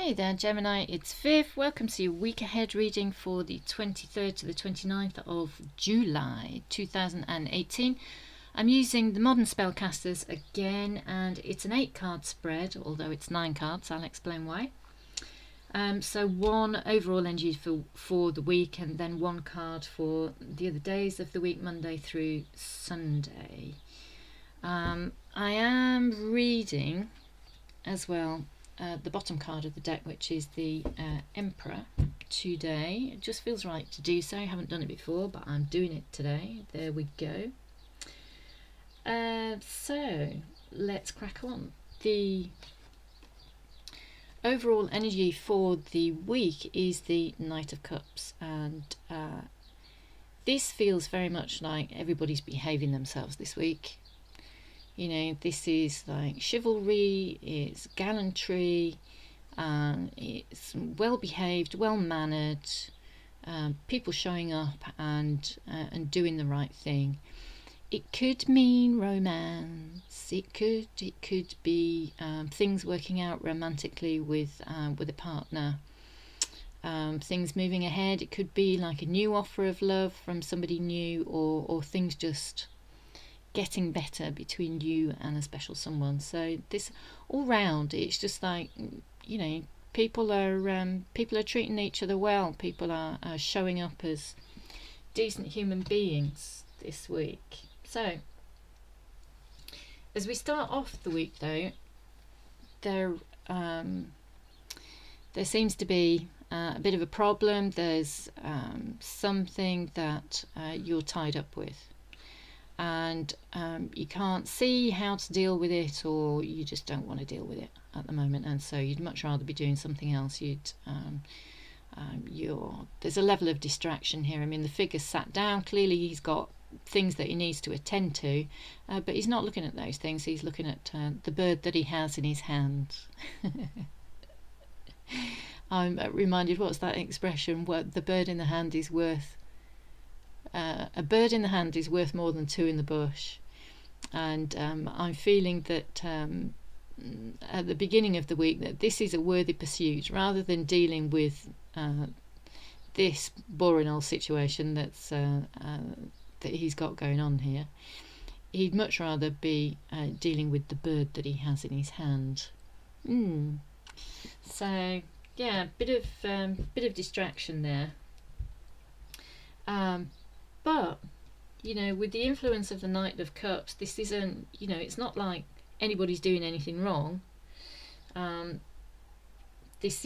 Hey there Gemini, it's Viv. Welcome to your week ahead reading for the 23rd to the 29th of July 2018. I'm using the Modern Spellcasters again, and it's an 8-card spread, although it's 9 cards. I'll explain why. So one overall energy for the week, and then one card for the other days of the week, Monday through Sunday. I am reading as well the bottom card of the deck, which is the Emperor, today. It just feels right to do so. I haven't done it before, but I'm doing it today. There we go. So let's crack on. The overall energy for the week is the Knight of Cups, and this feels very much like everybody's behaving themselves this week. You know, this is like chivalry, it's gallantry, it's well behaved, well mannered, people showing up and doing the right thing. It could mean romance. It could be things working out romantically with a partner. Things moving ahead. It could be like a new offer of love from somebody new, or things just getting better between you and a special someone. So this all round, it's just like, you know, people are treating each other well. People are showing up as decent human beings this week. So as we start off the week, though, there seems to be a bit of a problem. There's something that you're tied up with, and you can't see how to deal with it, or you just don't want to deal with it at the moment, and so you'd much rather be doing something else. There's a level of distraction here. I mean, the figure's sat down. Clearly he's got things that he needs to attend to, but he's not looking at those things. He's looking at the bird that he has in his hand. I'm reminded, what's that expression? What the bird in the hand is worth. A bird in the hand is worth more than two in the bush, and I'm feeling that at the beginning of the week that this is a worthy pursuit, rather than dealing with this boring old situation that he's got going on here. He'd much rather be dealing with the bird that he has in his hand. So yeah, bit of distraction there. But, you know, with the influence of the Knight of Cups, this isn't, you know, it's not like anybody's doing anything wrong. It's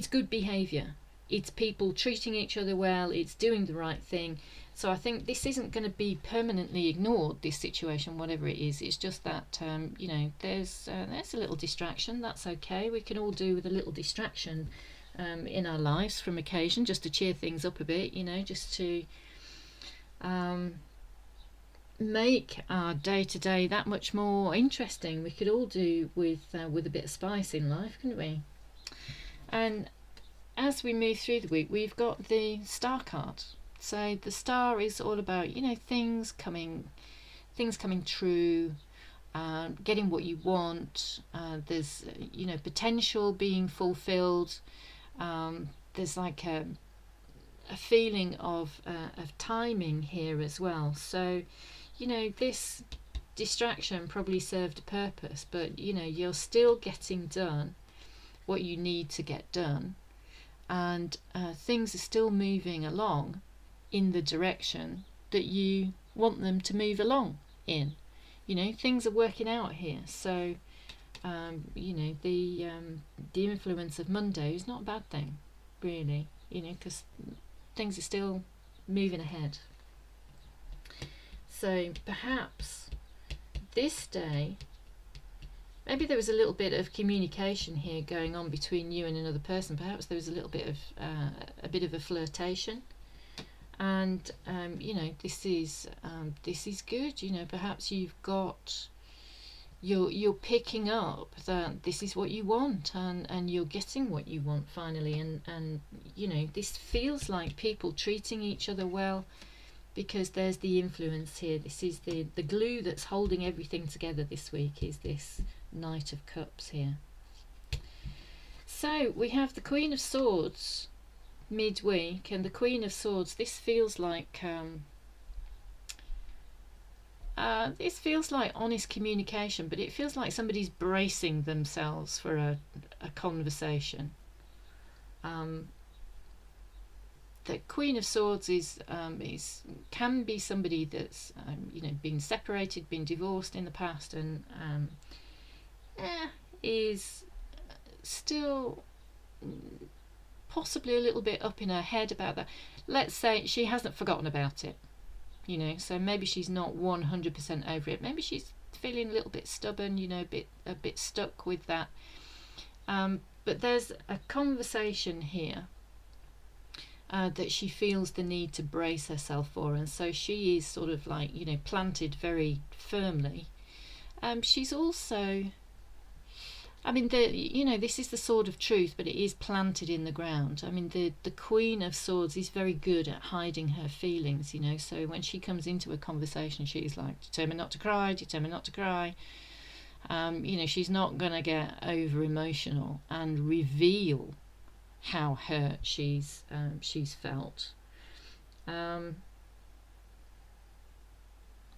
good behaviour. It's people treating each other well. It's doing the right thing. So I think this isn't going to be permanently ignored, this situation, whatever it is. It's just that, you know, there's a little distraction. That's okay. We can all do with a little distraction in our lives from occasion, just to cheer things up a bit, you know, just to make our day-to-day that much more interesting. We could all do with a bit of spice in life, couldn't we? And as we move through the week, we've got the Star card. So the Star is all about, you know, things coming true, getting what you want. There's, you know, potential being fulfilled. There's like a feeling of timing here as well. So, you know, this distraction probably served a purpose, but, you know, you're still getting done what you need to get done, and things are still moving along in the direction that you want them to move along in. You know, things are working out here. So you know, the influence of Monday is not a bad thing, really, you know, because things are still moving ahead. So perhaps this day, maybe there was a little bit of communication here going on between you and another person. Perhaps there was a little bit of a flirtation, and you know, this is good. You know, perhaps you're picking up that this is what you want, and you're getting what you want finally, and you know, this feels like people treating each other well, because there's the influence here. This is the glue that's holding everything together this week, is this Knight of Cups here. So we have the Queen of Swords midweek, and the Queen of Swords. This feels like honest communication, but it feels like somebody's bracing themselves for a conversation. The Queen of Swords can be somebody that's been separated, been divorced in the past, and is still possibly a little bit up in her head about that. Let's say she hasn't forgotten about it, so maybe she's not 100% over it. Maybe she's feeling a little bit stubborn, a bit stuck with that. But there's a conversation here that she feels the need to brace herself for, and so she is sort of like planted very firmly. She's also, this is the sword of truth, but it is planted in the ground. The Queen of Swords is very good at hiding her feelings, so when she comes into a conversation, she's like determined not to cry. She's not going to get over emotional and reveal how hurt she's felt.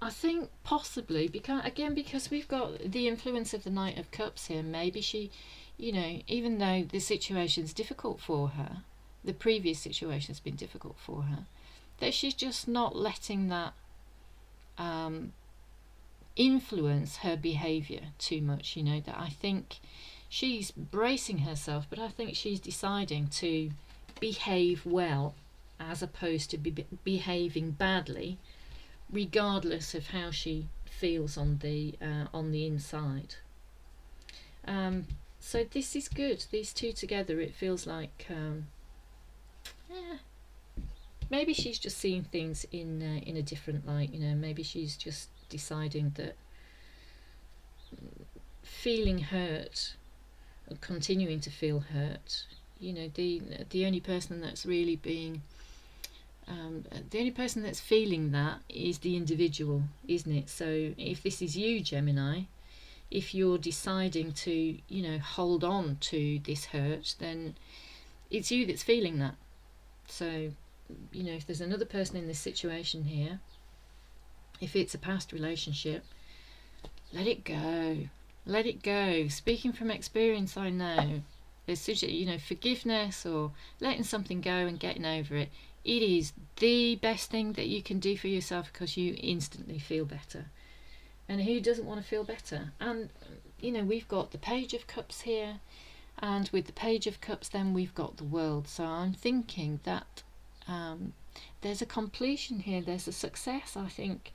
I think possibly because we've got the influence of the Knight of Cups here, maybe she, even though the situation's difficult for her, the previous situation's been difficult for her, that she's just not letting that influence her behaviour too much, that I think she's bracing herself, but I think she's deciding to behave well as opposed to behaving badly, regardless of how she feels on the inside. So this is good. These two together, it feels like maybe she's just seeing things in a different light. Maybe she's just deciding that feeling hurt, or continuing to feel hurt, the only person that's really being the only person that's feeling that is the individual, isn't it? So if this is you, Gemini, if you're deciding to hold on to this hurt, then it's you that's feeling that. So if there's another person in this situation here, if it's a past relationship, let it go. Speaking from experience, I know there's forgiveness or letting something go and getting over it. It is the best thing that you can do for yourself, because you instantly feel better. And who doesn't want to feel better? And we've got the Page of Cups here, and with the Page of Cups then we've got the World. So I'm thinking that there's a completion here, there's a success. I think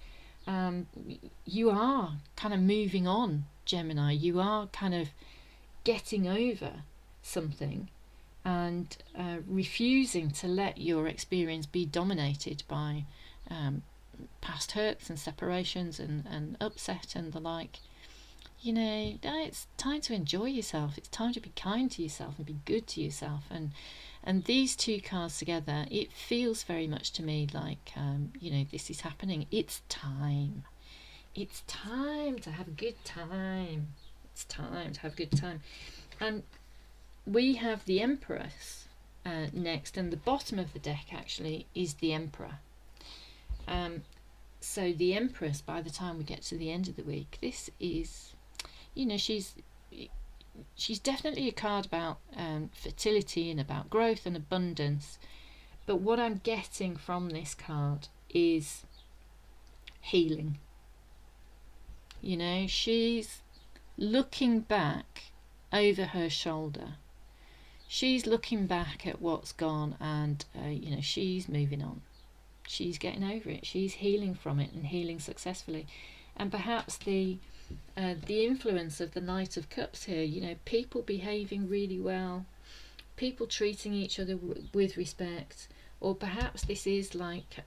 you are kind of moving on, Gemini. You are kind of getting over something and refusing to let your experience be dominated by past hurts and separations and upset and the like. It's time to enjoy yourself. It's time to be kind to yourself and be good to yourself. And these two cards together, it feels very much to me like this is happening. It's time to have a good time. It's time to have a good time. And we have the Empress next, and the bottom of the deck actually is the Emperor. So the Empress, by the time we get to the end of the week, this is, she's definitely a card about fertility and about growth and abundance. But what I'm getting from this card is healing. She's looking back over her shoulder. She's looking back at what's gone, and she's moving on. She's getting over it. She's healing from it and healing successfully. And perhaps the influence of the Knight of Cups here, people behaving really well, people treating each other with respect, or perhaps this is like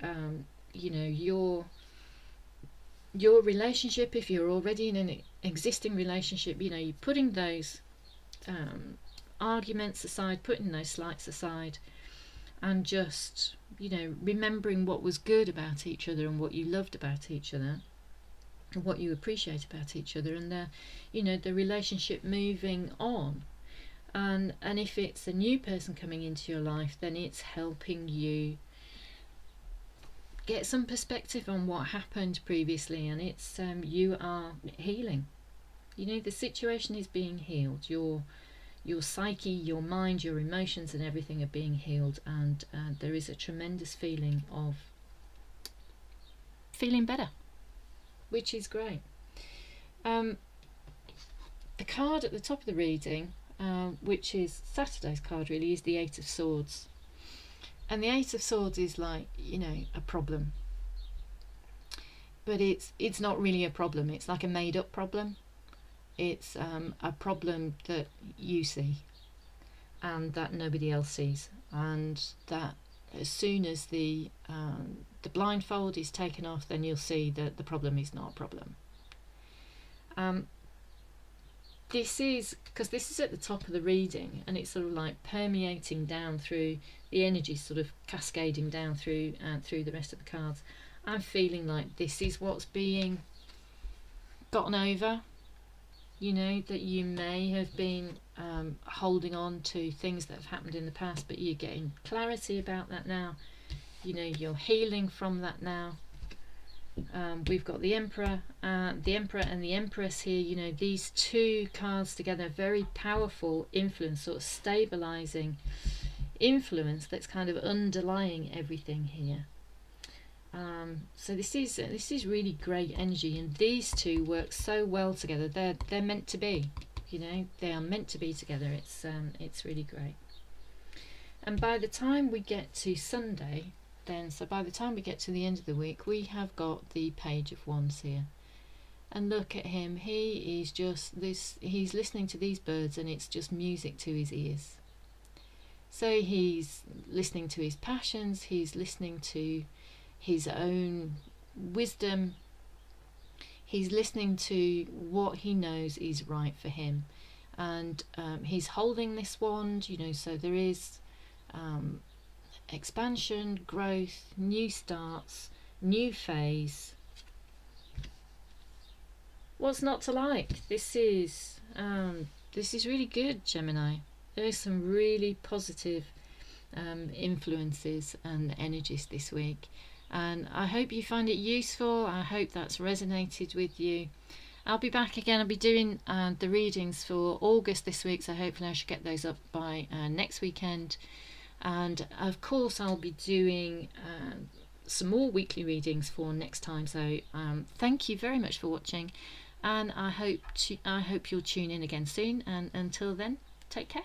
your relationship. If you're already in an existing relationship, you're putting those arguments aside, putting those slights aside, and just remembering what was good about each other and what you loved about each other and what you appreciate about each other, and the relationship moving on. And if it's a new person coming into your life, then it's helping you get some perspective on what happened previously, and it's you are healing. You know, the situation is being healed. Your psyche, your mind, your emotions and everything are being healed, and there is a tremendous feeling of feeling better, which is great. The card at the top of the reading, which is Saturday's card really, is the Eight of Swords. And the Eight of Swords is like, you know, a problem. But it's not really a problem. It's like a made up problem. It's a problem that you see and that nobody else sees. And that as soon as the blindfold is taken off, then you'll see that the problem is not a problem. This is because this is at the top of the reading, and it's sort of like permeating down through the energy, sort of cascading down through the rest of the cards. I'm feeling like this is what's being gotten over. You know, that you may have been holding on to things that have happened in the past, but you're getting clarity about that now. You know, you're healing from that now. We've got the Emperor and the Empress here. You know, these two cards together, very powerful influence, sort of stabilizing influence that's kind of underlying everything here. So this is really great energy, and these two work so well together. They're meant to be. You know, they are meant to be together. It's really great. And by the time we get to Sunday, so by the time we get to the end of the week, we have got the Page of Wands here. And look at him, he is just this, he's listening to these birds and it's just music to his ears. So he's listening to his passions, he's listening to his own wisdom, he's listening to what he knows is right for him. And he's holding this wand, you know, so there is expansion, growth, new starts, new phase. What's not to like? This is really good, Gemini. There's some really positive influences and energies this week, and I hope you find it useful. I hope that's resonated with you. I'll be back again. I'll be doing the readings for August this week, so hopefully I should get those up by next weekend. And of course I'll be doing some more weekly readings for next time. So thank you very much for watching, and I hope you'll tune in again soon. And until then, take care.